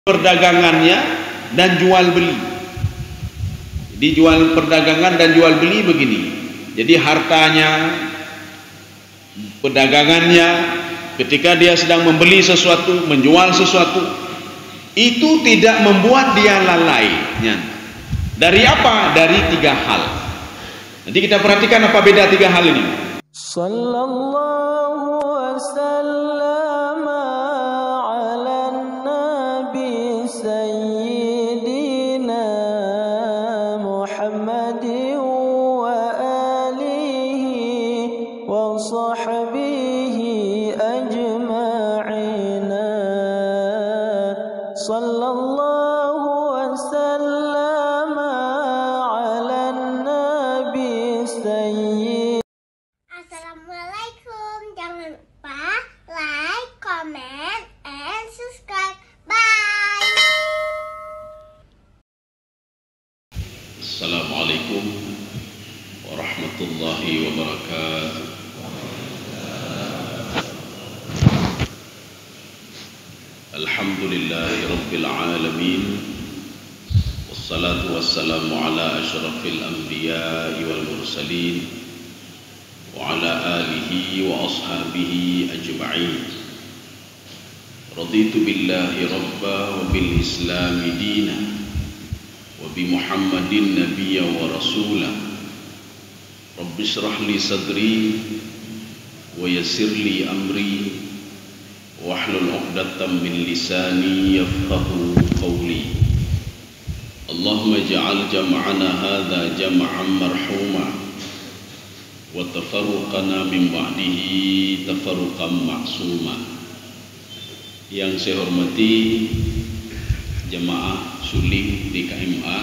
perdagangannya dan jual beli. Jadi jual perdagangan dan jual beli begini. Jadi hartanya, perdagangannya, ketika dia sedang membeli sesuatu, menjual sesuatu, itu tidak membuat dia lalai. Dari apa? Dari 3 hal. Nanti kita perhatikan apa beda 3 hal ini. Sallallahu wasallam ala nabi sayyidina Muhammadin wa alihi wa sahbihi ajma'ina. Sallallahu wasallam ala nabi sayyidina. Assalamualaikum, jangan lupa like, comment, and subscribe. Bye. Assalamualaikum warahmatullahi wabarakatuh. Alhamdulillahi rabbil alamin. Wassalatu wassalamu ala asyrafil anbiya'i wal mursalin wa ala alihi wa ashabihi ajma'in. Raditu billahi rabba wa bil islami dina wa bi Muhammadin nabiyya wa rasula. Rabbi shrah li sadri wa yassir li amri wahlul 'uqdatam min lisani yafqahu qawli. Allahumma ij'al jam'ana hadza jam'an marhuma wa tafarruqana min ba'dihi tafarruqan ma'suma. Yang saya hormati jemaah Suling DKMA,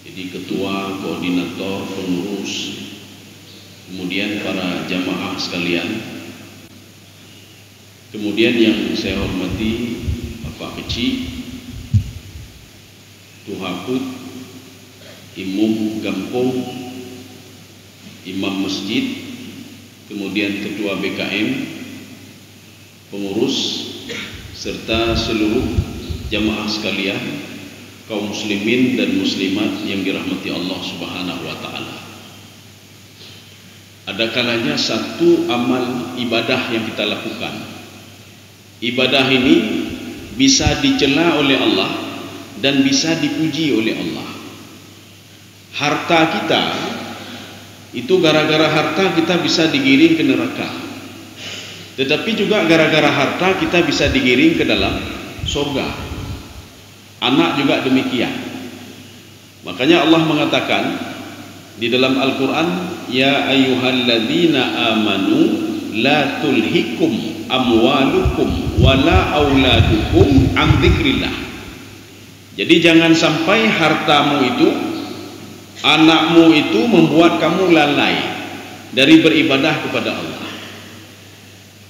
jadi ketua, koordinator, pengurus, kemudian para jamaah sekalian, kemudian yang saya hormati Bapak Kecil, Tuhakut, Imam Gampung, Imam Masjid, kemudian Ketua BKM, pengurus, serta seluruh jamaah sekalian, kaum muslimin dan muslimat yang dirahmati Allah Subhanahu wa taala. Ada kalanya satu amal ibadah yang kita lakukan, ibadah ini bisa dicela oleh Allah dan bisa dipuji oleh Allah. Harta kita itu, gara-gara harta kita bisa digiring ke neraka, tetapi juga gara-gara harta kita bisa digiring ke dalam surga. Anak juga demikian. Makanya Allah mengatakan di dalam Al-Quran, ya ayyuhalladzina amanu la tulhikum amwalukum wala auladukum an dzikrillah. Jadi jangan sampai hartamu itu, anakmu itu membuat kamu lalai dari beribadah kepada Allah.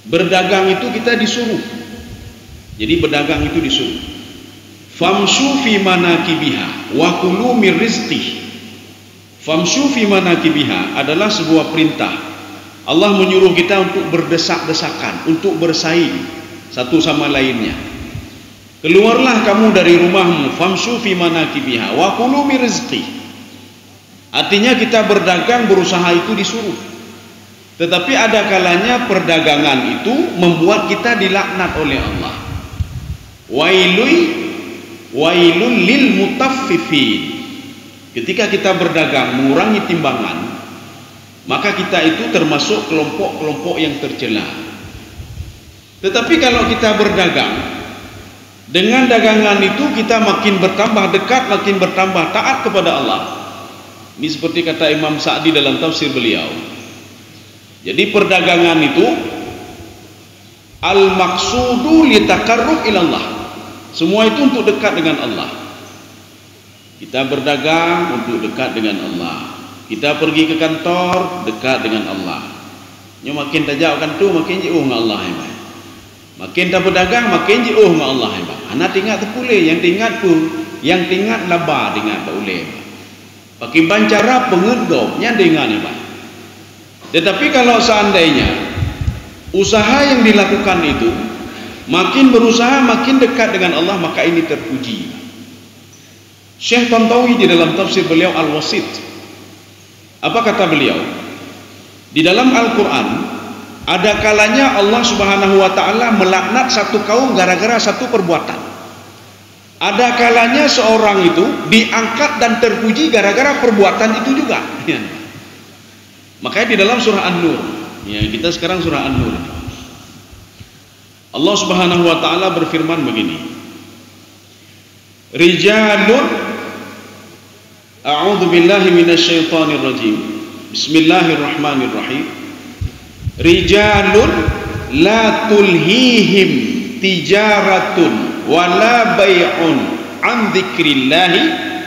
Berdagang itu kita disuruh. Jadi berdagang itu disuruh. Famshu fi manakibiha wa kulu mir rizqih. Famshu fi manakibiha adalah sebuah perintah. Allah menyuruh kita untuk berdesak-desakan, untuk bersaing satu sama lainnya. Keluarlah kamu dari rumahmu, famshu fi manakibiha wa kulu mir rizqih. Artinya kita berdagang, berusaha itu disuruh. Tetapi ada kalanya perdagangan itu membuat kita dilaknat oleh Allah. Wailul lil mutaffifin. Ketika kita berdagang mengurangi timbangan, maka kita itu termasuk kelompok-kelompok yang tercela. Tetapi kalau kita berdagang, dengan dagangan itu kita makin bertambah dekat, makin bertambah taat kepada Allah. Ini seperti kata Imam Sa'di dalam tafsir beliau. Jadi perdagangan itu al-maqsudu litaqarrub ilallah. Semua itu untuk dekat dengan Allah. Kita berdagang untuk dekat dengan Allah. Kita pergi ke kantor dekat dengan Allah. Nyo makin tajak kantor makin jauh dengan Allah. Makin tak berdagang makin jauh dengan Allah. Anak tinggal terpulih, yang tinggal pun, yang tinggal laba dengan tak boleh. Pakai bancara pengedopnya dengan ini. Tetapi kalau seandainya usaha yang dilakukan itu makin berusaha makin dekat dengan Allah, maka ini terpuji. Syekh Tantawi di dalam tafsir beliau Al-Wasit, apa kata beliau? Di dalam Al-Quran ada kalanya Allah Subhanahu wa ta'ala melaknat satu kaum gara-gara satu perbuatan. Ada kalanya seorang itu diangkat dan terpuji gara-gara perbuatan itu juga. Ya. Makanya di dalam surah An-Nur, ya, kita sekarang surah An-Nur, Allah Subhanahu wa ta'ala berfirman begini, Rijalun, a'udzu billahi minasyaitonir rajim, bismillahirrahmanirrahim, Rijalun la tulhihim tijaratun wala bay'un an dzikrillahi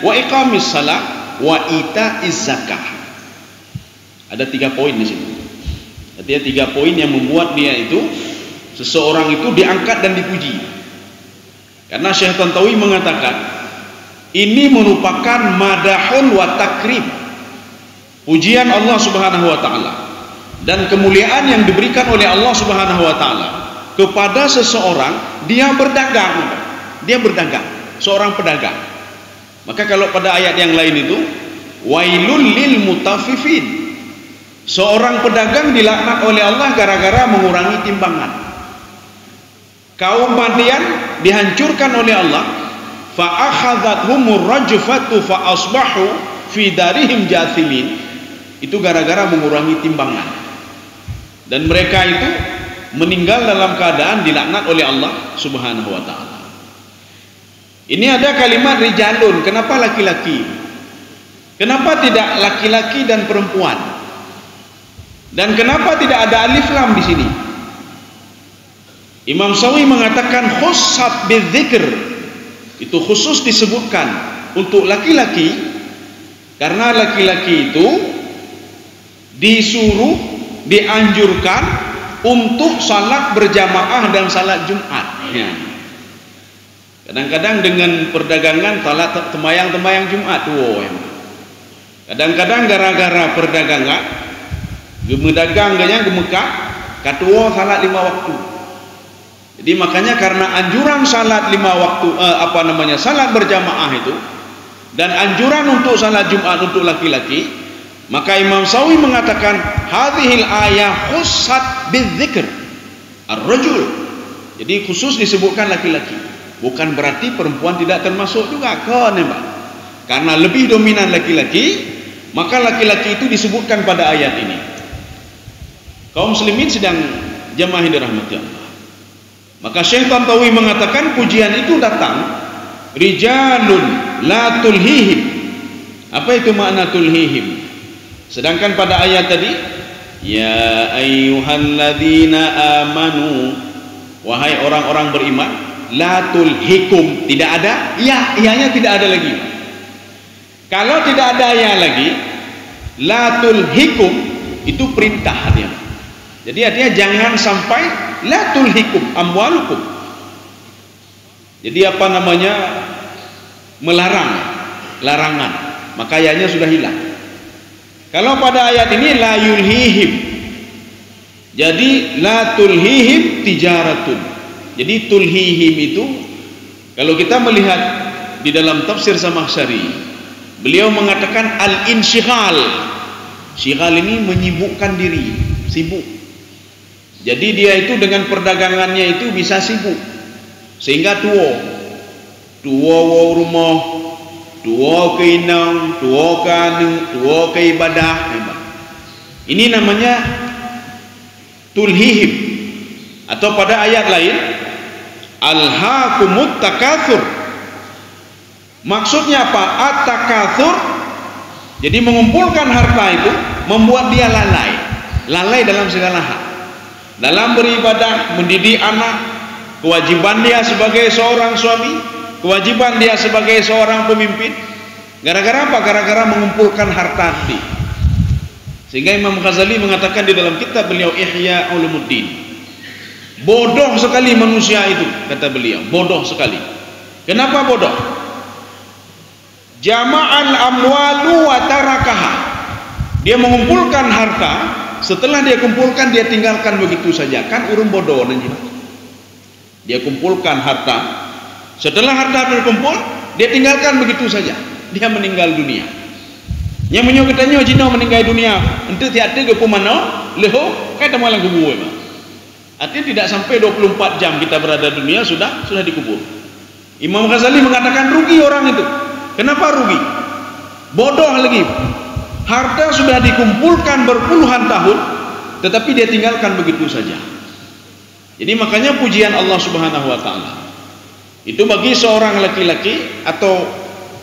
wa iqamis shalah wa ita'iz zakah. Ada 3 poin di sini. Artinya 3 poin yang membuat dia itu, seseorang itu diangkat dan dipuji. Karena Syekh Tantawi mengatakan ini merupakan madahun wa takrim, pujian Allah Subhanahu wa ta'ala dan kemuliaan yang diberikan oleh Allah Subhanahu wa ta'ala kepada seseorang. Dia berdagang, seorang pedagang. Maka kalau pada ayat yang lain itu wailul lil mutaffifin, seorang pedagang dilaknat oleh Allah gara-gara mengurangi timbangan. Kaum Madian dihancurkan oleh Allah, fa akhadhathumur rajfatu fa asbahu fi darihim jathilin, itu gara-gara mengurangi timbangan, dan mereka itu meninggal dalam keadaan dilaknat oleh Allah Subhanahu wa ta'ala. Ini ada kalimat rijalun, kenapa laki-laki? Kenapa tidak laki-laki dan perempuan? Dan kenapa tidak ada alif lam di sini? Imam Sawi mengatakan khussat bidzikr, itu khusus disebutkan untuk laki-laki karena laki-laki itu disuruh, dianjurkan untuk salat berjamaah dan salat Jumat. Ya. Kadang-kadang dengan perdagangan salat temayang-temayang Jumat tuh. Kadang-kadang gara-gara perdagangan gemedagang gemekak katuo salat 5 waktu. Jadi makanya karena anjuran salat 5 waktu salat berjamaah itu dan anjuran untuk salat Jumat untuk laki-laki, maka Imam Sawi mengatakan hadhil ayah khussat bidzikr ar-rajul. Jadi khusus disebutkan laki-laki, bukan berarti perempuan tidak termasuk juga kan, ya, Pak? Karena lebih dominan laki-laki, maka laki-laki itu disebutkan pada ayat ini. Kaum muslimin sedang jamaah yang dirahmati Allah. Maka Syekh Tantawi mengatakan pujian itu datang rijalun la tulhihim. Apa itu makna tulhihim? Sedangkan pada ayat tadi, ya ayyuhalladzina amanu, wahai orang-orang beriman, la tulhikum, tidak ada ya, iyanya tidak ada lagi. Kalau tidak ada ya lagi, la tulhikum itu perintah dia. Jadi artinya jangan sampai la tulhikum amwalukum. Jadi apa namanya, melarang, larangan, maka ya-nya sudah hilang. Kalau pada ayat ini la yulhihim, jadi la tulhihim tijaratun. Jadi tulhihim itu, kalau kita melihat di dalam tafsir Zamakhsyari, beliau mengatakan al-insyighal. Syighal ini menyibukkan diri, sibuk. Jadi dia itu dengan perdagangannya itu bisa sibuk, sehingga tuo rumah, tuo ke inang, tuo ke anu, tuo ke ibadah. Ini namanya tulhihim. Atau pada ayat lain, alhaakumut takatsur. Maksudnya apa? At-takatsur, jadi mengumpulkan harta itu membuat dia lalai, lalai dalam segala hal, dalam beribadah, mendidik anak, kewajiban dia sebagai seorang suami, kewajiban dia sebagai seorang pemimpin. Gara-gara apa? Gara-gara mengumpulkan harta tadi. Sehingga Imam Ghazali mengatakan di dalam kitab beliau Ihya Ulumuddin, bodoh sekali manusia itu, kata beliau, bodoh sekali. Kenapa bodoh? Jama'al amwalu wa tarakaha. Dia mengumpulkan harta, setelah dia kumpulkan dia tinggalkan begitu saja. Kan urung bodoh nanti. Dia kumpulkan harta. Setelah harta terkumpul, dia tinggalkan begitu saja. Dia meninggal dunia. Yang menyo katanya jino meninggal dunia. Ente tiada ke pemano leho kata malang kubur. Artinya tidak sampai 24 jam kita berada di dunia sudah dikubur. Imam Ghazali mengatakan rugi orang itu. Kenapa rugi? Bodoh lagi. Harta sudah dikumpulkan berpuluhan tahun, tetapi dia tinggalkan begitu saja. Jadi makanya pujian Allah Subhanahu wa taala itu bagi seorang laki-laki atau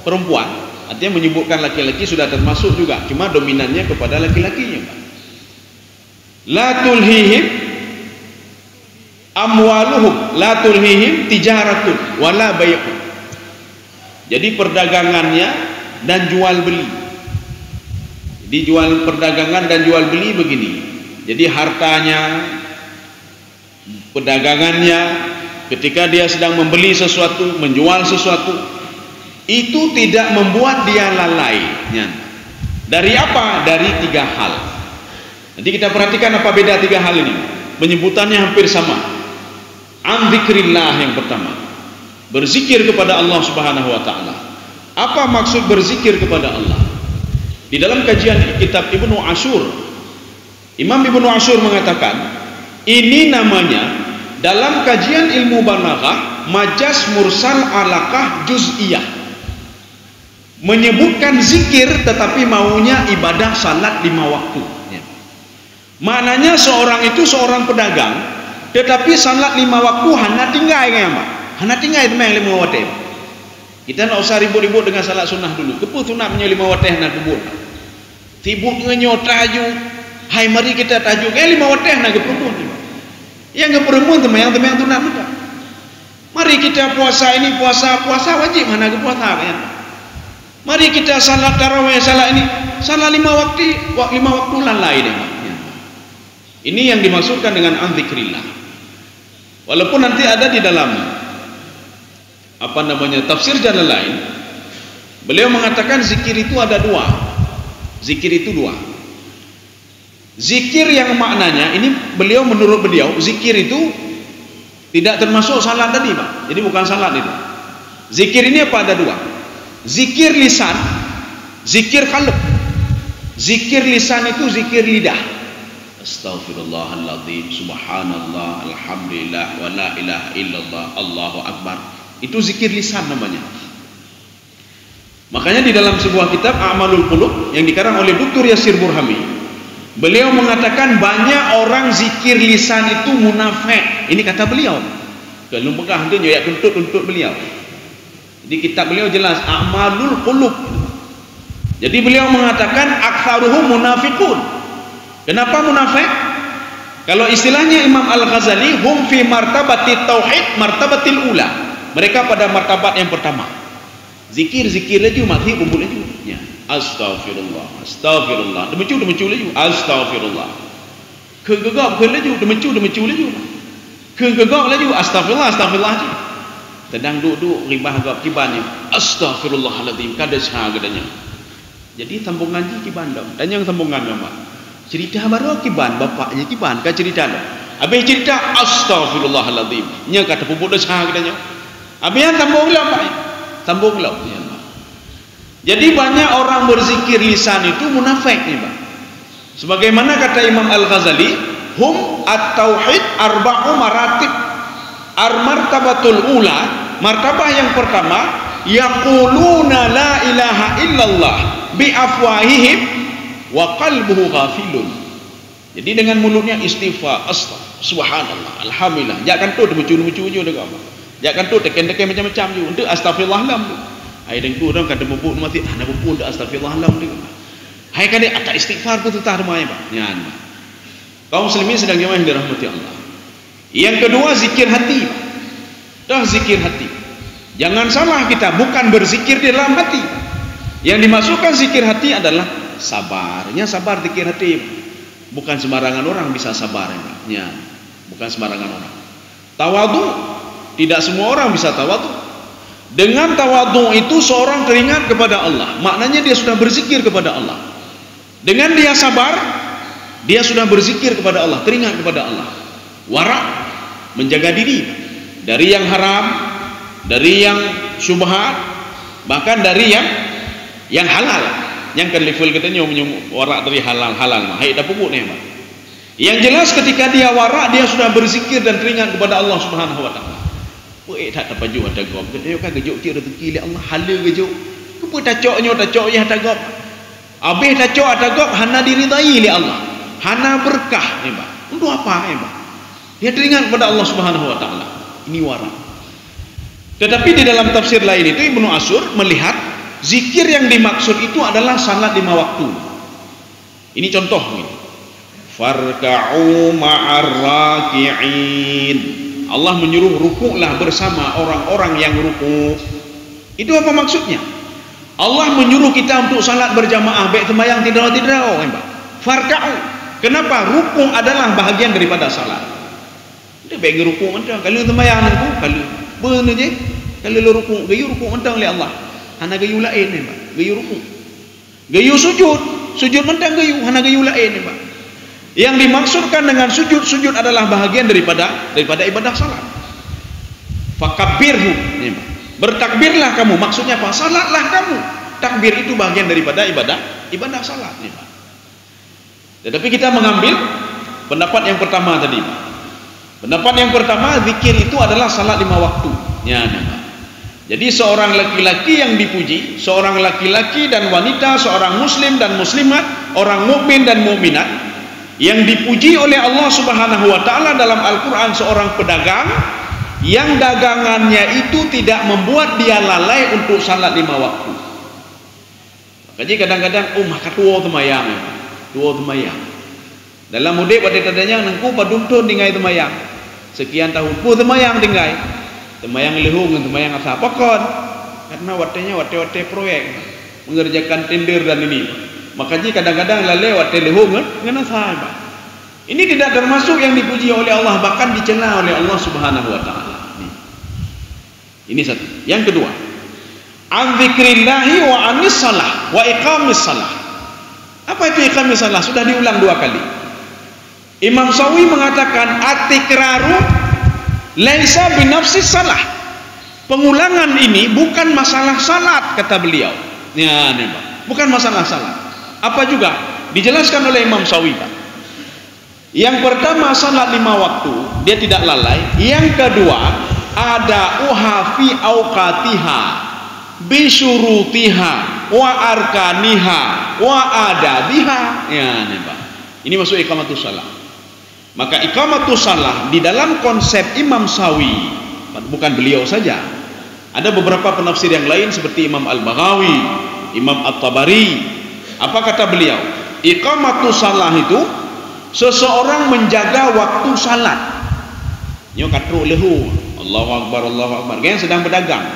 perempuan, artinya menyebutkan laki-laki sudah termasuk juga, cuma dominannya kepada laki-lakinya. La tulhihim amwaluhum, la tulhihim tijaratun wala bay'un. Jadi perdagangannya dan jual beli. Jadi perdagangan dan jual beli begini. Jadi hartanya, perdagangannya, ketika dia sedang membeli sesuatu, menjual sesuatu, itu tidak membuat dia lalai. Dari apa? Dari 3 hal. Nanti kita perhatikan apa beda 3 hal ini. Penyebutannya hampir sama. An dzikrillah yang pertama, berzikir kepada Allah Subhanahu wa taala. Apa maksud berzikir kepada Allah? Di dalam kajian kitab Ibnu Ashur, Imam Ibnu Ashur mengatakan, ini namanya dalam kajian ilmu balaghah majaz mursal alaqah juz'iyah. Menyebutkan zikir tetapi maunya ibadah salat 5 waktu. Maknanya seorang itu seorang pedagang, tetapi salat 5 waktu hanya tinggal ngama. Hanya tinggal itu yang 5 waktu. Kita nak usah ribut-ribut dengan salat sunnah dulu. Kepu sunat punya 5 waktu nak ribut. Sibuk dengan tajuk. Hai mari kita tajuk 5 waktu nak keperempuan. Yang keperempuan teman-teman tu nak muda. Mari kita puasa ini puasa wajib mana ke puasa kan. Mari kita salat tarawih salat ini salat 5 waktu lalai deh. Ini yang dimaksudkan dengan an-dzikrillah. Walaupun nanti ada di dalam tafsir jalan lain, beliau mengatakan zikir itu ada 2. Zikir itu 2. Zikir yang maknanya ini menurut beliau zikir itu tidak termasuk salat tadi, Pak. Jadi bukan salat itu. Zikir ini apa ada 2? Zikir lisan, zikir qalb. Zikir lisan itu zikir lidah. Astaghfirullahaladzim, subhanallah, alhamdulillah, wa la ilaha illallah, Allahu akbar. Itu zikir lisan namanya. Makanya di dalam sebuah kitab A'malul Qulub yang dikarang oleh Dr. Yasir Burhami, beliau mengatakan banyak orang zikir lisan itu munafik. Ini kata beliau. Kalau pegang dia ya tuntut beliau. Di kitab beliau jelas A'malul Qulub. Jadi beliau mengatakan aktsaruhum munafiqun. Kenapa munafik? Kalau istilahnya Imam Al-Ghazali, hum fi martabati tauhid martabatil ula. Mereka pada martabat yang pertama. Zikir laju mati kumpul laju. Ya. Astagfirullah. Demecu laju. Astagfirullah. Kegegap laju, demecu laju. Kegegap laju, astagfirullah laju. Sedang duduk ribah gap kibannya. Astagfirullahaladzim kada sah gadanya. Jadi sambungan ji kiban dong. Dan yang sambungan nama. Cerita baru kiban bapaknya kiban kan cerita dah. Habis cerita astagfirullahaladzim. Nya kata pupuk dosa katanya. Habis yang sambung lah. Jadi banyak orang berzikir lisan itu munafik ni, Pak. Sebagaimana kata Imam Al-Ghazali, hum at-tauhid arba'u maratib. Martabatul ula, martabah yang pertama, yaquluna la ilaha illallah bi afwahihim wa qalbuhu ghafilun. Jadi dengan mulutnya istighfar, subhanallah, alhamdulillah. Jangan tu mecu-mecu je dekat apa. Jangan tu teken-teken macam-macam je. Untuk astagfirullahalam tu. Hai dengku orang kata bubuk mati, nak bubuk dak astagfirullahalam tu. Hai kan dia atas istighfar tu tutah rumah Pak. Nyan. Kaum muslimin sedang jemaah yang dirahmati Allah. Yang kedua zikir hati. Dah zikir hati. Jangan salah kita, bukan berzikir di dalam hati. Yang dimasukkan zikir hati adalah sabarnya, sabar zikir hati. Bukan sembarangan orang bisa sabar ya. Bukan sembarangan orang. Tawadhu, tidak semua orang bisa tawadhu. Dengan tawadhu itu seorang teringat kepada Allah. Maknanya dia sudah berzikir kepada Allah. Dengan dia sabar, dia sudah berzikir kepada Allah, teringat kepada Allah. Wara, menjaga diri dari yang haram, dari yang syubhat, bahkan dari yang halal. Yang kan level katanya warak dari halal mah. Hai dah pokok ni mah. Yang jelas ketika dia warak, dia sudah berzikir dan teringat kepada Allah Subhanahu wa taala. Puik tak tapaju ada gom. Katanya kan gejuk ti rezeki li Allah halal gejuk. Kepo tacoknya ya ada gom. Habis tacok ada gom hana diridai li Allah. Hana berkah ni mah. Untuk apa ni mah? Dia teringat kepada Allah Subhanahu wa taala. Ini warak. Tetapi di dalam tafsir lain itu Ibnu Ashur melihat zikir yang dimaksud itu adalah salat 5 waktu. Ini contoh ini. Farka'u ma'ar raki'in. Allah menyuruh rukuklah bersama orang-orang yang rukuk. Itu apa maksudnya? Allah menyuruh kita untuk salat berjamaah baik sembahyang tidak. Farka'u. Kenapa? Rukuk adalah bahagian daripada salat. Dia baik rukuk macam kalau sembahyang aku kalau benar je. Kalau lu rukuk, gayu rukuk mentang oleh Allah. Hana gayu lain ni, Pak. Gayu rukuk. Gayu sujud mentang gayu, hana gayu lain ni, Pak. Yang dimaksudkan dengan sujud adalah bahagian daripada ibadah salat. Fakabbirhu, ni, Pak. Bertakbirlah kamu, maksudnya apa? Salatlah kamu. Takbir itu bahagian daripada ibadah salat, ni, Pak. Tetapi kita mengambil pendapat yang pertama tadi, Pak. Pendapat yang pertama, zikir itu adalah salat 5 waktu. Ya, Pak. Jadi seorang laki-laki yang dipuji, seorang laki-laki dan wanita, seorang muslim dan muslimat, orang mukmin dan mukminat yang dipuji oleh Allah Subhanahu wa taala dalam Al-Qur'an, seorang pedagang yang dagangannya itu tidak membuat dia lalai untuk salat 5 waktu. Jadi kadang-kadang maka tua temayang. Dalam mudik pada tadanya nengku padumtun dingai temayang. Sekian tahun pu temayang dingai. Temayang lehung dan temayang asa pokon. Karena watenya wate proyek mengerjakan tender dan ini. Makanya kadang-kadang lalai wate lehung dengan asa. Ini tidak termasuk yang dipuji oleh Allah, bahkan dicela oleh Allah Subhanahu wa taala. Ini satu. Yang kedua, an dzikrillahi wa anis salah wa iqamis salah. Apa itu iqamis salah? Sudah diulang 2 kali. Imam Sawi mengatakan atikraru laisa binafsis salah. Pengulangan ini bukan masalah salat, kata beliau. Ya, nih, Pak. Bukan masalah salat. Apa juga dijelaskan oleh Imam Sawi, Pak. Yang pertama salat 5 waktu, dia tidak lalai. Yang kedua, ada fi auqatiha bi syurutiha wa arkaniha wa adabiha. Ya, nih, Pak. Ini masuk iqamatus shalah. Maka iqamatus shalah di dalam konsep Imam Sawi, bukan beliau saja, ada beberapa penafsir yang lain seperti Imam Al-Baghawi, Imam At-Tabari. Apa kata beliau? Iqamatus shalah itu seseorang menjaga waktu salat. Nyo katru lehu, Allahu Akbar, Allahu Akbar. Yang sedang berdagang.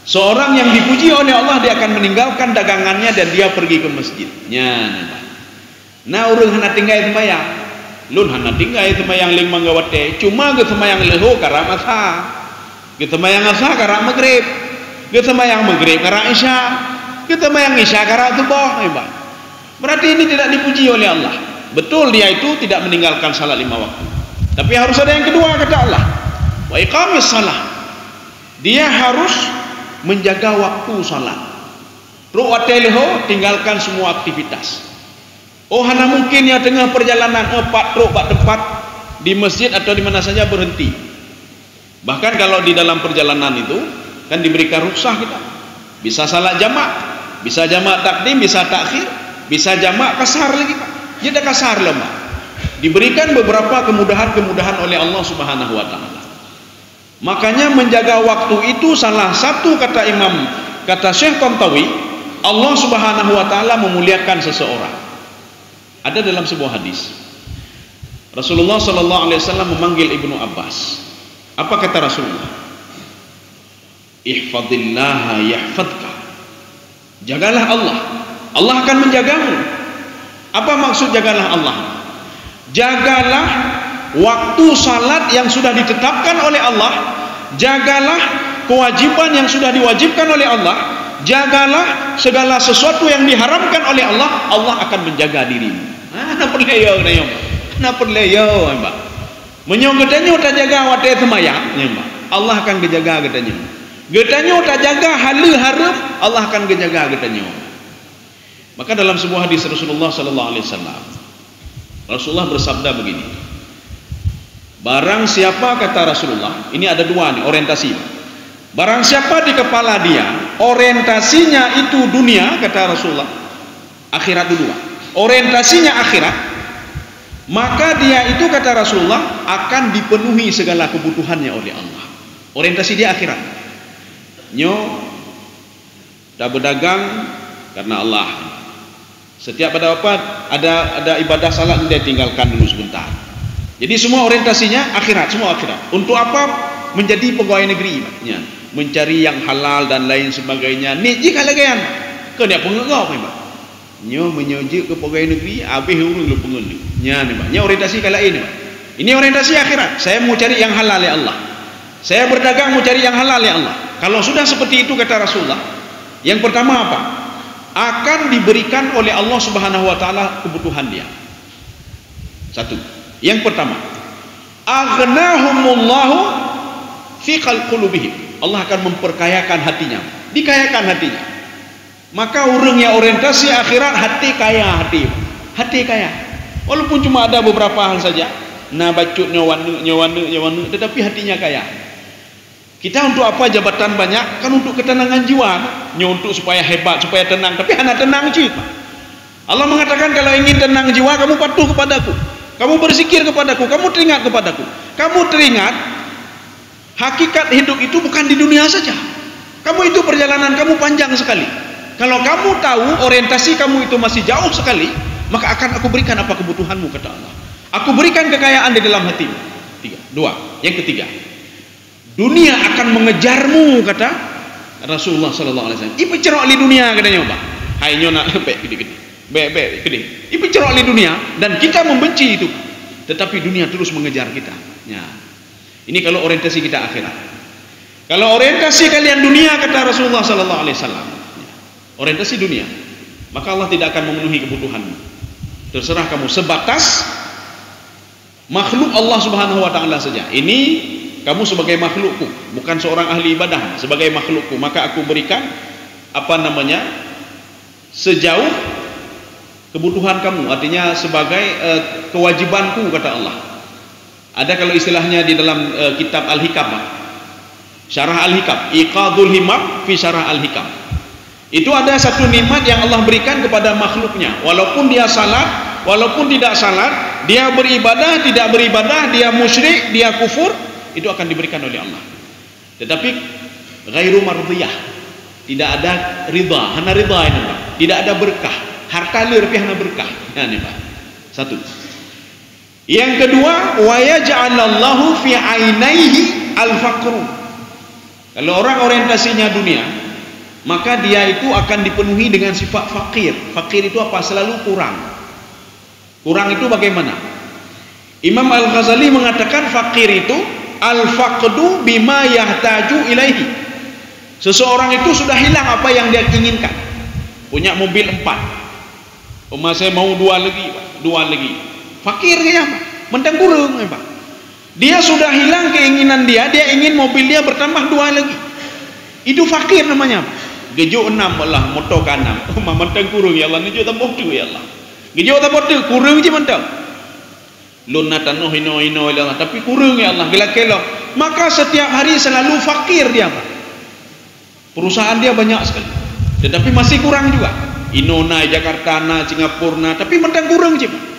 Seorang yang dipuji oleh Allah, dia akan meninggalkan dagangannya dan dia pergi ke masjid. Nah, urang hana tinggal sembahyang. Lun hana tinggal sembahyang ling manggawate. Cuma ke sembahyang leho kara asa. Ke sembahyang asa kara maghrib. Ke sembahyang maghrib kara isya. Ke sembahyang isya kara subuh. Berarti ini tidak dipuji oleh Allah. Betul dia itu tidak meninggalkan salat 5 waktu. Tapi harus ada yang kedua, kata Allah. Wa iqamis salah. Dia harus menjaga waktu salat. Ru'ateleho, tinggalkan semua aktivitas. Oh, hanya mungkin ya tengah perjalanan 4 tempat di masjid atau di mana saja berhenti. Bahkan kalau di dalam perjalanan itu kan diberikan rukhsah kita. Bisa salat jamak, bisa jamak takdim, bisa takhir, bisa jamak kasar lagi, Pak. Jadi kasar lemah. Diberikan beberapa kemudahan-kemudahan oleh Allah Subhanahu wa taala. Makanya menjaga waktu itu salah satu, kata Syekh Tantawi, Allah Subhanahu wa taala memuliakan seseorang. Ada dalam sebuah hadis, Rasulullah sallallahu alaihi wasallam memanggil Ibnu Abbas. Apa kata Rasulullah? Ihfadillah yahfadka. Jagalah Allah, Allah akan menjagamu. Apa maksud jagalah Allah? Jagalah waktu salat yang sudah ditetapkan oleh Allah, jagalah kewajiban yang sudah diwajibkan oleh Allah, jagalah segala sesuatu yang diharamkan oleh Allah, Allah akan menjaga dirimu. Nah, perleyo, Mbak. Menyong katanya udah jaga wate semayang, Mbak. Allah akan gejaga katanya. Getanyo tak jaga hala harap, Allah akan gejaga getanyo. Maka dalam sebuah hadis Rasulullah sallallahu alaihi wasallam, Rasulullah bersabda begini. Barang siapa, kata Rasulullah, ini ada dua nih orientasi. Barang siapa di kepala dia orientasinya itu dunia, kata Rasulullah, akhirat dua. Orientasinya akhirat, maka dia itu, kata Rasulullah, akan dipenuhi segala kebutuhannya oleh Allah. Orientasi dia akhirat. Nyo tak berdagang karena Allah. Setiap pada apa ada ibadah salat dia tinggalkan dulu sebentar. Jadi semua orientasinya akhirat, semua akhirat. Untuk apa? Menjadi pegawai negeri, ya. Mencari yang halal dan lain sebagainya. Ni jika lagi kan? Kau dia pengegau apa, Pak? Nyo menyojuk ke pegawai negeri, habis urung lu pengen. Nya ni, Pak. Nya orientasi kala ini, Pak. Ini orientasi akhirat. Saya mau cari yang halal ya Allah. Saya berdagang mau cari yang halal ya Allah. Kalau sudah seperti itu, kata Rasulullah, yang pertama apa? Akan diberikan oleh Allah Subhanahu wa taala kebutuhan dia. Satu. Yang pertama, aghnahumullahu fi qulubihim. Allah akan memperkayakan hatinya, dikayakan hatinya. Maka orang yang orientasi akhirat, hati kaya, hati kaya. Walaupun cuma ada beberapa hal saja, nah bacut nyawana, tetapi hatinya kaya. Kita untuk apa jabatan banyak? Kan untuk ketenangan jiwa, untuk supaya hebat, supaya tenang. Tapi hanya tenang jiwa. Allah mengatakan kalau ingin tenang jiwa, kamu patuh kepadaku, kamu berzikir kepadaku, kamu teringat kepadaku. Kamu teringat hakikat hidup itu bukan di dunia saja. Kamu itu perjalanan kamu panjang sekali. Kalau kamu tahu orientasi kamu itu masih jauh sekali, maka akan aku berikan apa kebutuhanmu, kata Allah. Aku berikan kekayaan di dalam hatimu. Yang ketiga, dunia akan mengejarmu, kata Rasulullah sallallahu alaihi wasallam. Ibu cerok li dunia katanya, Pak. Hai nyona gede-gede. Gede. Ibu cerok li dunia dan kita membenci itu. Tetapi dunia terus mengejar kita. Ya. Ini kalau orientasi kita akhirat. Kalau orientasi kalian dunia, kata Rasulullah sallallahu alaihi wasallam, orientasi dunia, maka Allah tidak akan memenuhi kebutuhanmu. Terserah kamu sebatas makhluk Allah Subhanahu wa taala saja. Ini kamu sebagai makhlukku, bukan seorang ahli ibadah, sebagai makhlukku, maka aku berikan sejauh kebutuhan kamu, artinya sebagai kewajibanku, kata Allah. Ada kalau istilahnya di dalam kitab Al-Hikam, Syarah Al-Hikam, Iqadul Himam fi Syarah Al-Hikam. Itu ada satu nikmat yang Allah berikan kepada makhluknya. Walaupun dia salat, walaupun tidak salat, dia beribadah, tidak beribadah, dia musyrik, dia kufur, itu akan diberikan oleh Allah. Tetapi ghairu mardiyah, tidak ada ridha, hana ridha ini, Pak. Tidak ada berkah, harta lebih hana berkah. Ya, ini, Pak. Satu. Yang kedua, wa yaj'alallahu fi 'ainaihi al-faqru. Kalau orang orientasinya dunia, maka dia itu akan dipenuhi dengan sifat fakir. Fakir itu apa? Selalu kurang. Kurang itu bagaimana? Imam Al-Ghazali mengatakan fakir itu al-faqdu bima yahtaju ilaihi. Seseorang itu sudah hilang apa yang dia inginkan. Punya mobil 4, saya mau 2 lagi. Fakir kayaknya, Pak. Mentang kurang, Pak. Dia sudah hilang keinginan dia ingin mobil dia bertambah 2 lagi. Itu fakir namanya. Gejo 6 lah, motor ke 6. Mentang kurang ya Allah, gejo tambah 2 ya Allah. Gejo tambah 2, kurang je mentang. Luna tanuh ino ya Allah, tapi kurang ya Allah, gelak-gelak. Maka setiap hari selalu fakir dia, Pak. Perusahaan dia banyak sekali, tetapi masih kurang juga. Inona, Jakarta, Singapura, tapi mentang kurang je, Pak.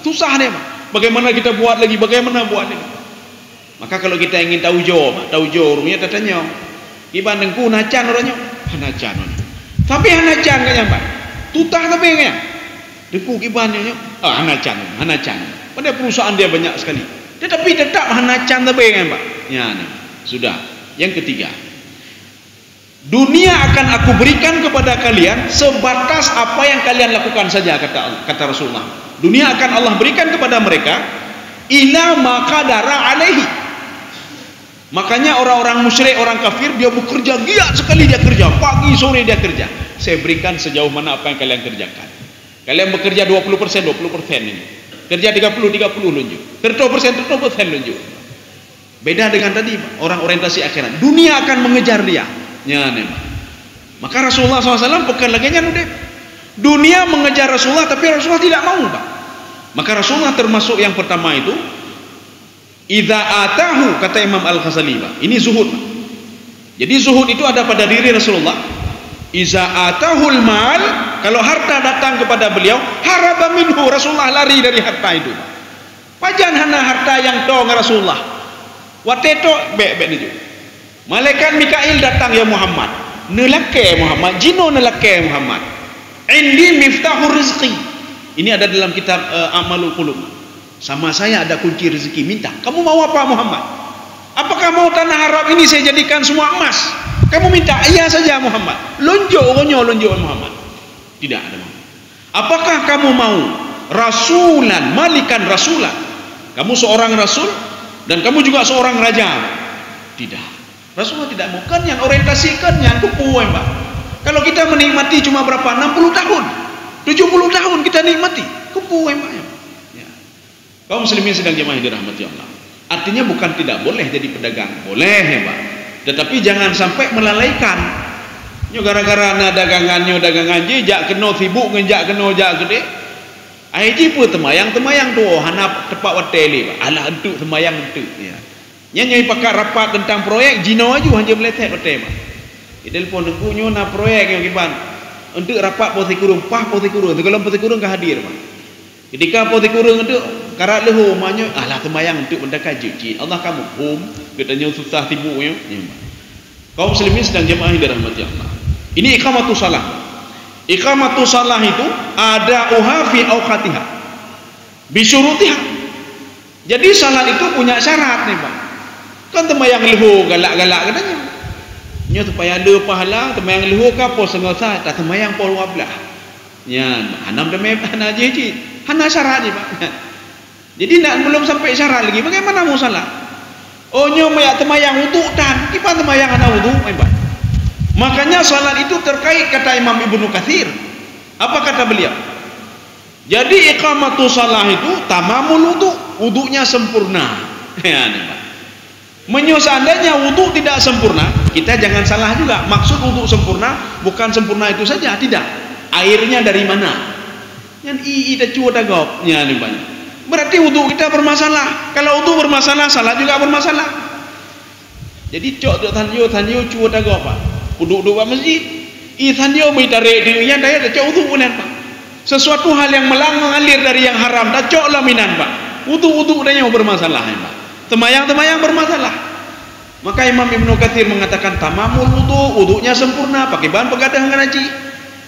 Susah dia, Pak. Bagaimana kita buat lagi? Bagaimana buat ini? Maka kalau kita ingin tahu orangnya tatanya. Ibandeng ku nacan orangnya, nacan. Tapi nacan kayaknya, Pak. Tutah tapi kayaknya. Deku kibannya, nacan. Pada perusahaan dia banyak sekali. Tetapi tetap nacan tapi kayaknya, Pak. Ya, nih. Sudah. Yang ketiga. Dunia akan aku berikan kepada kalian sebatas apa yang kalian lakukan saja, kata Rasulullah. Dunia akan Allah berikan kepada mereka ila maqadara alaihi. Makanya orang-orang musyrik, orang kafir, dia bekerja giat sekali, dia kerja pagi sore dia kerja. Saya berikan sejauh mana apa yang kalian kerjakan. Kalian bekerja 20% ini. Kerja 30 lunjuk. 30% lunjuk. Beda dengan tadi orang orientasi akhirat. Dunia akan mengejar dia. Ya, maka Rasulullah SAW bukan lagi nyandep. Dunia mengejar Rasulullah, tapi Rasulullah tidak mau, Pak. Maka Rasulullah termasuk yang pertama itu, idza atahu, kata Imam Al-Ghazali, Pak. Ini zuhud, Pak. Jadi zuhud itu ada pada diri Rasulullah. Iza atahul mal, kalau harta datang kepada beliau, haraba minhu, Rasulullah lari dari harta itu. Pajan hana harta yang dong Rasulullah. Wateto bek itu. Malaikat Mikail datang, ya Muhammad. Nelake Muhammad, jino nelake Muhammad. Indi miftahur rizqi. Ini ada dalam kitab Amalul Qulub. Sama saya ada kunci rezeki, minta. Kamu mau apa Muhammad? Apakah mau tanah Arab ini saya jadikan semua emas? Kamu minta, iya saja Muhammad. Lonjok Muhammad. Tidak ada Muhammad. Apakah kamu mau rasulan, malikan rasulan? Kamu seorang rasul dan kamu juga seorang raja? Tidak. Rasulullah tidak mau. Kan yang orientasikan yang kupuai, Pak. Kalau kita menikmati cuma berapa? 60 tahun, 70 tahun kita nikmati. Kupuai, Pak. Ya. Kaum muslimin sedang jemaah dirahmati Allah. Artinya bukan tidak boleh jadi pedagang, boleh ya Pak. Tetapi jangan sampai melalaikan. Nyo gara-gara na dagangan jak kena sibuk ngenjak kena jak gede. Aiji pun temayang tu hanap tepat wateli Pak. Alah entuk temayang entuk ya. Nyai pakar rapat tentang proyek jino aju hanya meletek hotel Pak. Telefon nunggu na proyek yang kiban. Untuk rapat posisi kurung, kalau posisi kurung ke hadir Pak. Ketika posisi kurung itu karat lehu maknya alah temayang untuk mendakat juji. Allah kamu katanya susah tibunya. Kaum muslimin sedang jemaah yang dirahmati Allah. Ini iqamatus shalah. Iqamatus shalah itu ada fi awqatiha bi syurutiha. Jadi salat itu punya syarat nih, Pak. Kan temayang lehu galak-galak katanya. Nya supaya ada pahala temayang lehu ka pos sengosa tak temayang pol wablah. Nya hanam deme hana jeji. Hana syarat ni, Pak. Jadi belum sampai syarat lagi. Bagaimana mau salat? Oh nyo mayak temayang wudu dan kipan temayang ana wudu, Pak. Makanya salat itu terkait kata Imam Ibnu Katsir. Apa kata beliau? Jadi iqamatus shalah itu tamamul wudu, wudunya sempurna. Ya, nih, Pak. Seandainya wudu tidak sempurna, kita jangan salah juga. Maksud wudu sempurna bukan sempurna itu saja, tidak. Airnya dari mana? Yang ida cuo dagop, nya nih banyak. Berarti wudu kita bermasalah. Kalau wudu bermasalah, salat juga bermasalah. Jadi cok tanyo cuo dagop, Pak. Wudu Pak masjid. Tanyo mai tarik dirinya daya cok wudu punan, Pak. Sesuatu hal yang mengalir dari yang haram, dah cok laminan, Pak. Wudu danya bermasalah, Pak. Temayang bermasalah. Maka Imam Ibnu Katsir mengatakan tamamul wudunya sempurna, pakai bahan pegadah ngaji.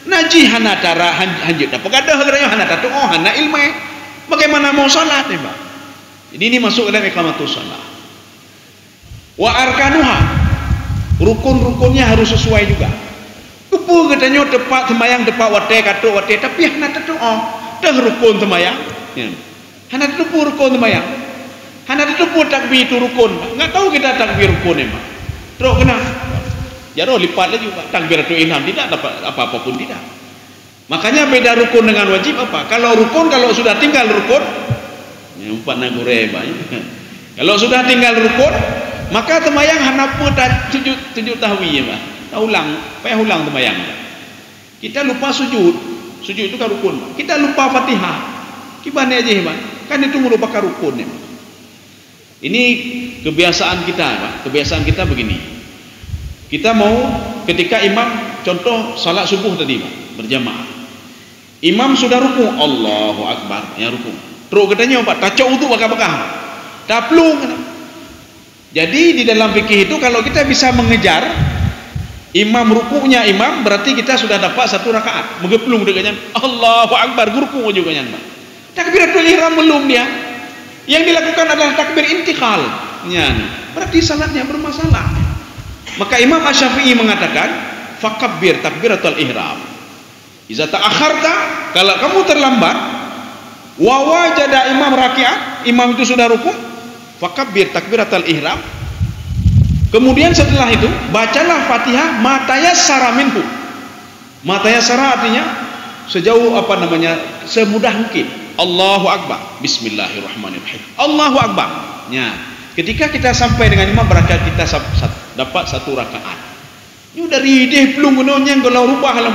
Naji hana cara hanjut dah pegadah geranya hana tatu hana ilmu. Bagaimana mau salat nih, Pak? Jadi ini masuk dalam iqamatus shalah. Wa arkanuha. Rukun-rukunnya harus sesuai juga. Kupu katanya tepat temayang tepat wate tapi hana tatu dah rukun temayang. Ya. Hana tatu rukun temayang. Hana itu pun takbir itu rukun. Enggak tahu kita takbir rukun emang. Terus kena. Jaro lipat lagi Pak. Takbir itu inham tidak dapat apa-apa pun tidak. Makanya beda rukun dengan wajib apa? Kalau rukun kalau sudah tinggal rukun, ya umpat nagure banyak. Kalau sudah tinggal rukun, maka temayang hana pun sujud tahwi ya Pak. Payah ulang temayang. Kita lupa sujud. Sujud itu kan rukun. Kita lupa Fatihah. Gimana aja Pak? Kan itu merupakan rukun ya Pak. Ini kebiasaan kita, Pak. Kebiasaan kita begini. Kita mau ketika imam, contoh salat subuh tadi, Pak, berjamaah. Imam sudah ruku, Allahu Akbar, ya ruku. Terus katanya, Pak, tacok wudu bakal-bakal. Taplung. Jadi di dalam fikih itu kalau kita bisa mengejar imam rukunya imam, berarti kita sudah dapat satu rakaat. Mengeplung dengannya, Allahu Akbar, ruku juga kan, Pak. Takbiratul ihram belum dia. Yang dilakukan adalah takbir intikal. Ya, berarti salatnya bermasalah. Maka Imam Asy-Syafi'i mengatakan, fakabbir takbiratul ihram. Iza ta'akharta, kalau kamu terlambat, wa wajada imam raki'at, imam itu sudah ruku, fakabbir takbiratul ihram. Kemudian setelah itu, bacalah Fatihah matayassara minhu. Matayassara artinya sejauh semudah mungkin. Allahu Akbar, Bismillahirrahmanirrahim. Allahu Akbar. Ya. ketika kita sampai dengan imam berangkat kita dapat 1 rakaat. Ini udah ridih belum gunanya kalau rubah lah,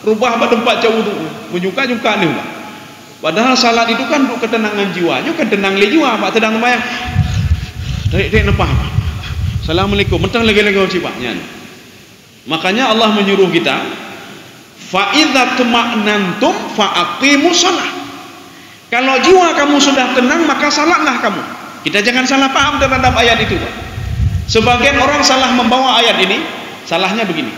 rubah pada tempat jauh tu, menyuka-nyuka ni lah. Padahal salat itu kan untuk ketenangan jiwa, nyo kan tenang le jiwa, pak tenang sembahyang. Tarik nepah. Assalamualaikum, mentang lagi-lagi cipaknya. Makanya Allah menyuruh kita, fa idza tuma'nantum fa aqimus shalah. Kalau jiwa kamu sudah tenang maka salatlah kamu. Kita jangan salah paham terhadap ayat itu, Pak. Sebagian orang salah membawa ayat ini, salahnya begini.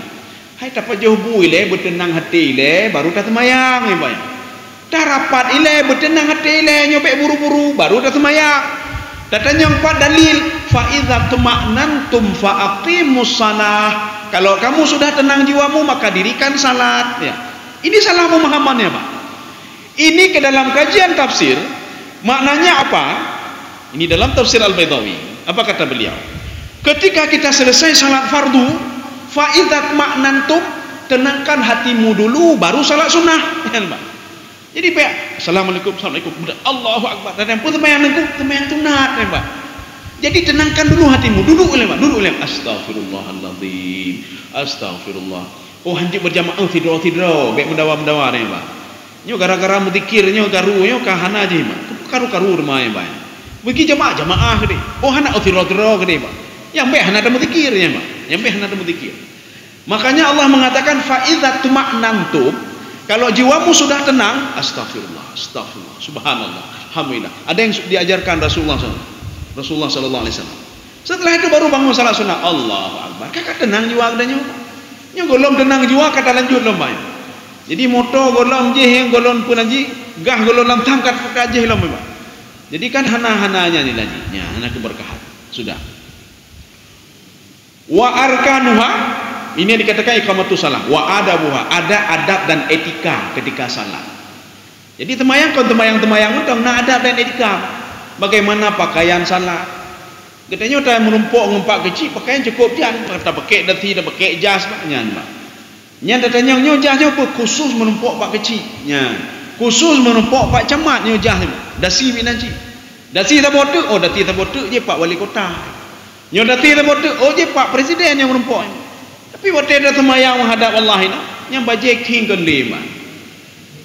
Hai dapat jauh buile bertenang hati le baru dah semayang ya, Pak. Dah rapat ile bertenang hati ile nyobek buru-buru baru dah semayang. Datanya 4 dalil, fa idza tuma'nantum fa aqimus shalah. Kalau kamu sudah tenang jiwamu maka dirikan salat ya. Ini salah pemahamannya, Pak. Ini ke dalam kajian tafsir maknanya apa? Ini dalam tafsir Al-Baydawi. Apa kata beliau? Ketika kita selesai salat fardu, fa idza tuma'nantum, tenangkan hatimu dulu baru salat sunnah ya, Pak. Jadi Pak, Assalamualaikum, Allahu Akbar. Dan yang pun temayang sunat ya, Pak. Jadi tenangkan dulu hatimu, duduk oleh Pak, duduk oleh Astaghfirullahaladzim, Astaghfirullah. Oh hanjik berjamaah tidur, baik mendawa ya, Pak. Nyo gara-gara muzikir nyo garu nyo kahana aja, Pak. Karu-karu rumah ya, Pak. Bagi jamaah gede. Oh hana tidur gede, Pak. Yang baik hana ada muzikir ya, Pak. Yang baik hana ada muzikir. Makanya Allah mengatakan fa idza tuma'nantum, kalau jiwamu sudah tenang, astagfirullah, subhanallah, alhamdulillah. Ada yang diajarkan Rasulullah sallallahu alaihi wasallam. Setelah itu baru bangun salat sunnah, Allahu Akbar. Kakak tenang jiwa adanya. Nyo golong tenang jiwa kata lanjut lomba. Jadi moto golong je yang golong pun aji, gah golong lam tangkat pakai je lomba. Jadi kan hana-hananya ni lagi. Ya, hana keberkahan. Sudah. Wa arkanuha, ini yang dikatakan iqamatus salah. Wa adabuha, ada adab dan etika ketika salat. Jadi temayang itu nak adab dan etika. Bagaimana pakaian salat? Katanya udah menumpuk ngempak kecil, pakaian cukup jangan kata pakai dati dah pakai jas maknya, Pak. Nya datanya nyo jas nyo khusus menumpuk pak kecil. Nya khusus menumpuk pak camat nyo jas dasi binanci. Dasi tak botu, oh dati tak botu je pak wali kota. Nyo dati tak botu, oh je pak presiden yang menumpuk. Tapi waktu ada semayang menghadap Allah ini, yang bajai king kan lima.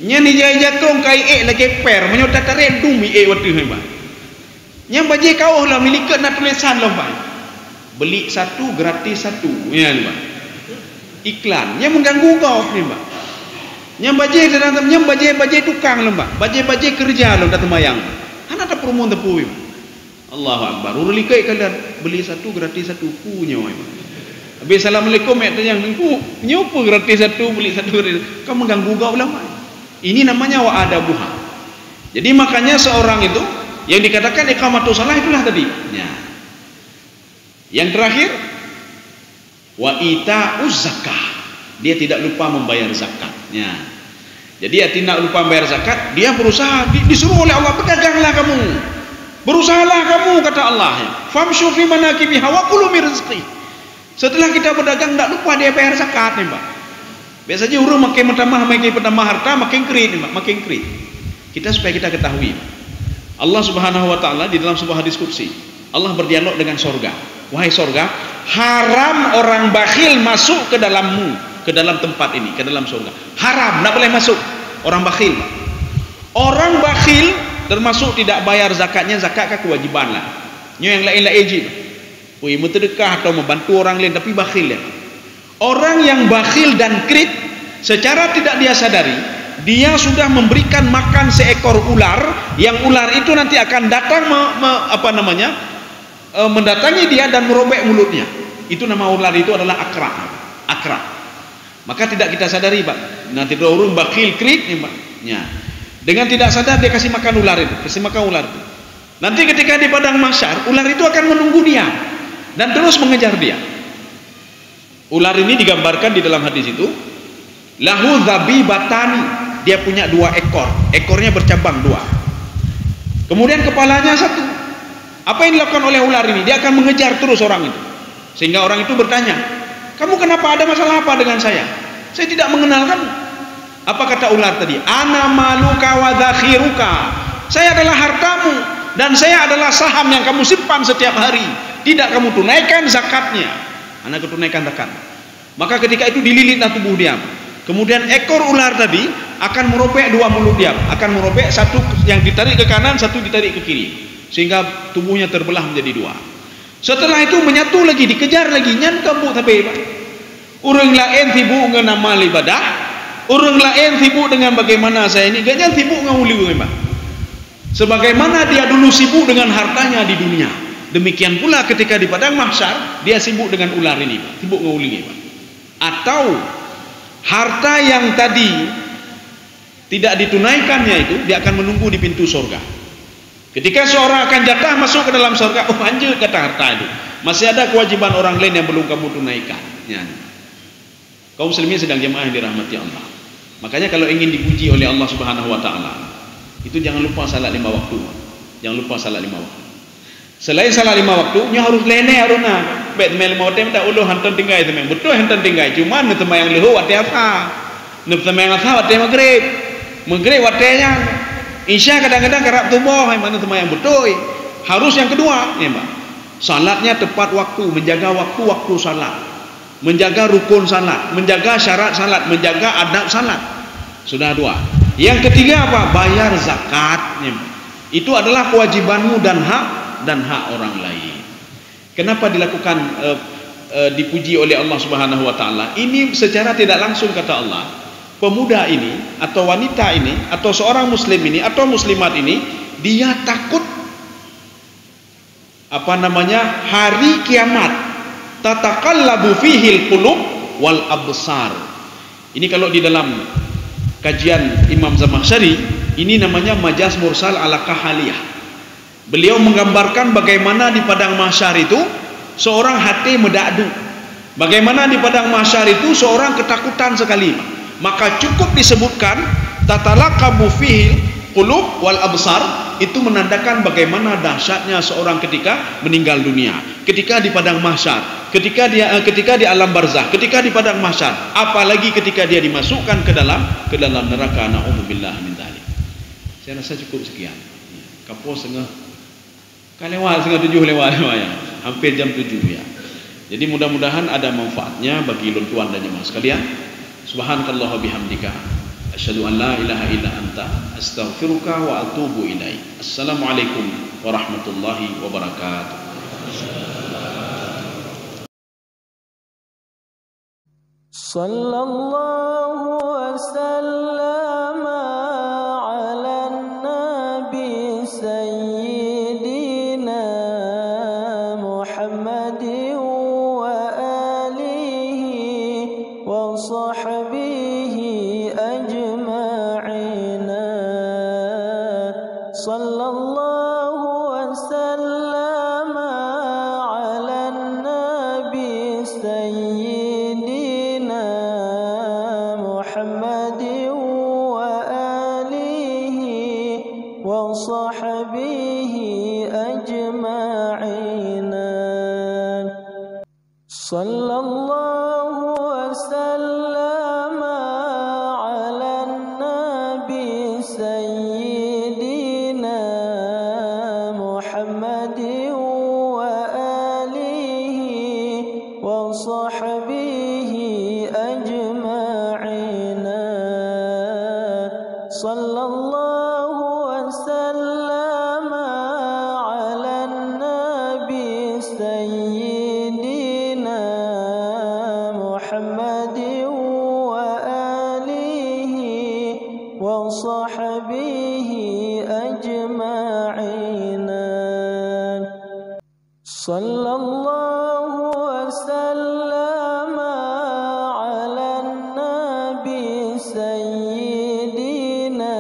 Yang ni jatuh kai lagi per, menyodar tarik dumi waktu ini, Pak. Yang bajai kau lah milikat nak tulisan lah, Pak. Beli 1 gratis 1, ya, Pak. Iklan, yang mengganggu kau ni, Pak. Yang bajai tukang lah, Pak. Bajai kerja lah dah semayang. Hana ada promo tepu, Pak. Allahu Akbar. Uruli kai kalian beli 1 gratis 1 punya, Pak. Habis Assalamualaikum yang nyopo gratis 1 beli 1 gratis. Kau mengganggu kau ulama. Ini namanya wa adabuha. Jadi makanya seorang itu yang dikatakan iqamatus shalah itulah tadi. Ya. Yang terakhir wa ita'uz zakah. Dia tidak lupa membayar zakat. Ya. Jadi dia tidak lupa membayar zakat, dia berusaha disuruh oleh Allah, berdaganglah kamu. Berusahalah kamu kata Allah. Famshu fi manakibiha wa kulu min rizqi. Setelah kita berdagang tak lupa dia bayar zakat nih, Pak. Biasanya orang makin bertambah harta makin kredit, Pak, makin kredit. Supaya kita ketahui, Allah Subhanahu wa taala di dalam sebuah hadis qudsi, Allah berdialog dengan sorga. Wahai sorga, haram orang bakhil masuk ke dalammu, ke dalam tempat ini, ke dalam sorga. Haram, tak boleh masuk orang bakhil, Pak. Orang bakhil termasuk tidak bayar zakatnya, zakat kan kewajiban lah. Yang lain-lain je. Wih, mentedekah atau membantu orang lain tapi bakhil ya. Orang yang bakhil dan kredit secara tidak dia sadari, dia sudah memberikan makan seekor ular, yang ular itu nanti akan datang mendatangi dia dan merobek mulutnya. Itu nama ular itu adalah akra. Maka tidak kita sadari, Pak. Nanti orang bakhil kredit ya, Pak. Ya. Dengan tidak sadar dia kasih makan ular itu, Nanti ketika di padang mahsyar, ular itu akan menunggu dia dan terus mengejar dia. Ular ini digambarkan di dalam hadis itu, lahu zabibatani, dia punya 2 ekor, ekornya bercabang 2, kemudian kepalanya 1. Apa yang dilakukan oleh ular ini? Dia akan mengejar terus orang itu, sehingga orang itu bertanya, kamu kenapa, ada masalah apa dengan saya tidak mengenal kamu. Apa kata ular tadi? Ana maluka wa dzakhiruka, saya adalah hartamu, dan saya adalah saham yang kamu simpan setiap hari, tidak kamu tunaikan zakatnya. Anak tunaikan zakat. Maka ketika itu dililitlah tubuh dia. Kemudian ekor ular tadi akan merobek dua mulut dia, akan merobek, satu yang ditarik ke kanan, satu ditarik ke kiri, sehingga tubuhnya terbelah menjadi dua. Setelah itu menyatu lagi, dikejar lagi, nyan kamu tapi urang lain sibuk dengan amal ibadah, orang lain sibuk dengan bagaimana saya ini, gaknya sibuk dengan uli memang. Sebagaimana dia dulu sibuk dengan hartanya di dunia, demikian pula ketika di padang mahsyar dia sibuk dengan ular ini, sibuk dengan uli ini. Atau harta yang tadi tidak ditunaikannya itu, dia akan menunggu di pintu surga. Ketika seorang akan jatah masuk ke dalam surga, oh anjir kata harta itu, masih ada kewajiban orang lain yang belum kamu tunaikan. Ya. Kaum muslimin sedang jemaah yang dirahmati Allah. Makanya kalau ingin dipuji oleh Allah Subhanahu wa taala, itu jangan lupa salat 5 waktu. Jangan lupa salat 5 waktu. Selain salat 5 waktu, nya harus lene aruna. Bet mel mau tem tak uluh hantan tinggai temeng. Betul hantan tinggai, cuma ne temayang leho wate apa? Ne temayang apa wate maghrib. Maghrib watenya Isya kadang-kadang kerap tubuh, mana temayang betul. Harus yang kedua, ya Mbak. Salatnya tepat waktu, menjaga waktu-waktu salat, menjaga rukun salat, menjaga syarat salat, menjaga adab salat. Sudah dua. Yang ketiga apa? Bayar zakatnya. Itu adalah kewajibanmu dan hak orang lain. Kenapa dilakukan dipuji oleh Allah Subhanahu wa taala? Ini secara tidak langsung kata Allah, pemuda ini atau wanita ini atau seorang muslim ini atau muslimat ini, dia takut hari kiamat, tataqallabu fihil qulub wal absar. Ini kalau di dalam kajian Imam Zamakhsyari, ini namanya majaz mursal ala kahaliyah. Beliau menggambarkan bagaimana di padang mahsyar itu seorang hati medadu, bagaimana di padang mahsyar itu seorang ketakutan sekali. Maka cukup disebutkan tatalaqabu fihil qulub wal absar, itu menandakan bagaimana dahsyatnya seorang ketika meninggal dunia, ketika di padang mahsyar, ketika di alam barzah, ketika di padang mahsyar, apalagi ketika dia dimasukkan ke dalam neraka. Na'udzubillah min dzalik. Saya rasa cukup sekian. Kapos lewat setengah 7 lewat ya. Hampir jam 7 ya. Jadi mudah-mudahan ada manfaatnya bagi tuan dan jemaah sekalian. Subhanakallah bihamdika asyhadu an la ilaha illa anta astaghfiruka wa atubu ilaik. Assalamualaikum warahmatullahi wabarakatuh. Sallallahu wasallam ala nabi sayyidina Muhammadin wa alihi wa sahbihi ajma'in. Sallallahu wasallam ala nabi sayyidina Muhammadin wa alihi wa sahbihi ajma'in. Sallallahu wasallam ala nabi sayyidina Muhammadin wa alihi wa sahbihi ajma'in. Sallallahu wasallam ala nabi sayyidina Muhammadin wa alihi wa sahbihi ajma'in. Sallallahu wasallam ala nabi sayyidina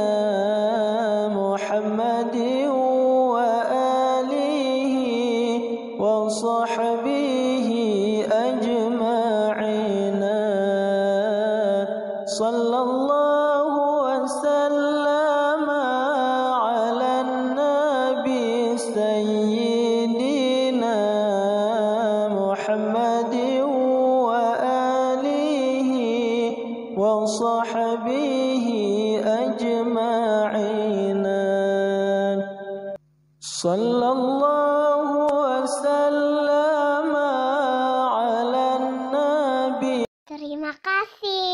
Muhammadin wa alihi wa sahbihi ajma'in. Sallallahu wasallam ala nabi sayyidina Muhammadin wa alihi wa sahbihi ajma'in. Sallallahu wasallam ala nabi. Terima kasih.